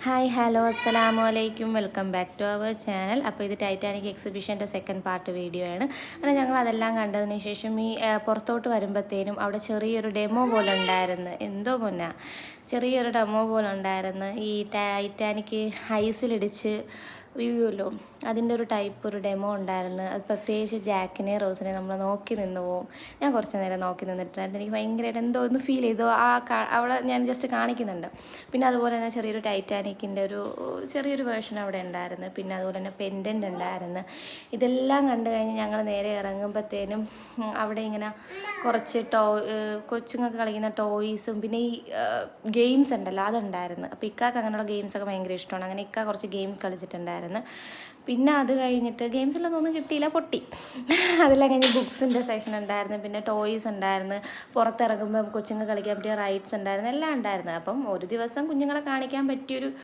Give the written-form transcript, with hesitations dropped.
Hi hello അസ്സലാമു അലൈക്കും welcome back to our channel. അപ്പോൾ ഇത് ടൈറ്റാനിക് എക്സിബിഷൻ്റെ സെക്കൻഡ് പാർട്ട് വീഡിയോ ആണ്. അങ്ങനെ ഞങ്ങൾ അതെല്ലാം കണ്ടതിന് ശേഷം പുറത്തോട്ട് വരുമ്പോഴത്തേനും അവിടെ ചെറിയൊരു ഡെമോ പോലെ ഉണ്ടായിരുന്നു. എന്തോ മുന്ന ചെറിയൊരു ഡെമോ പോലെ ഉണ്ടായിരുന്നു. ഈ ടൈറ്റാനിക് ഐസിലിടിച്ച് വീഴുമല്ലോ, അതിൻ്റെ ഒരു ടൈപ്പ് ഒരു ഡെമോ ഉണ്ടായിരുന്നു. അത് പ്രത്യേകിച്ച് ജാക്കിനെ റോസിനെ നമ്മൾ നോക്കി നിന്ന് പോവും. ഞാൻ കുറച്ച് നേരം നോക്കി നിന്നിട്ടുണ്ടായിരുന്നു. എനിക്ക് ഭയങ്കരമായിട്ട് എന്തോ ഒന്ന് ഫീൽ ചെയ്തു. അവിടെ ഞാൻ ജസ്റ്റ് കാണിക്കുന്നുണ്ട്. പിന്നെ അതുപോലെ തന്നെ ചെറിയൊരു ടൈറ്റാനിക്കിൻ്റെ ചെറിയൊരു വേർഷൻ അവിടെ ഉണ്ടായിരുന്നു. പിന്നെ അതുപോലെ തന്നെ പെൻഡൻ്റ് ഉണ്ടായിരുന്നു. ഇതെല്ലാം കണ്ടു കഴിഞ്ഞ് ഞങ്ങൾ നേരെ ഇറങ്ങുമ്പോഴത്തേനും അവിടെ ഇങ്ങനെ കുറച്ച് കൊച്ചുങ്ങൾക്ക് കളിക്കുന്ന ടോയ്സും പിന്നെ ഈ ഗെയിംസ് ഉണ്ടല്ലോ അതുണ്ടായിരുന്നു. അപ്പോൾ ഇക്കാക്ക് അങ്ങനെയുള്ള ഗെയിംസൊക്കെ ഭയങ്കര ഇഷ്ടമാണ്. അങ്ങനെ ഇക്ക കുറച്ച് ഗെയിംസ് കളിച്ചിട്ടുണ്ടായിരുന്നു. പിന്നെ അത് കഴിഞ്ഞിട്ട് ഗെയിംസിലൊന്നും ഒന്നും കിട്ടിയില്ല, പൊട്ടി. അതെല്ലാം കഴിഞ്ഞ് ബുക്സിൻ്റെ സെക്ഷൻ ഉണ്ടായിരുന്നു. പിന്നെ ടോയ്സ് ഉണ്ടായിരുന്നു. പുറത്തിറങ്ങുമ്പം കൊച്ചുങ്ങൾ കളിക്കാൻ പറ്റിയ റൈഡ്സ് ഉണ്ടായിരുന്നു, എല്ലാം ഉണ്ടായിരുന്നു. അപ്പം ഒരു ദിവസം കുഞ്ഞുങ്ങളെ കാണിക്കാൻ പറ്റിയൊരു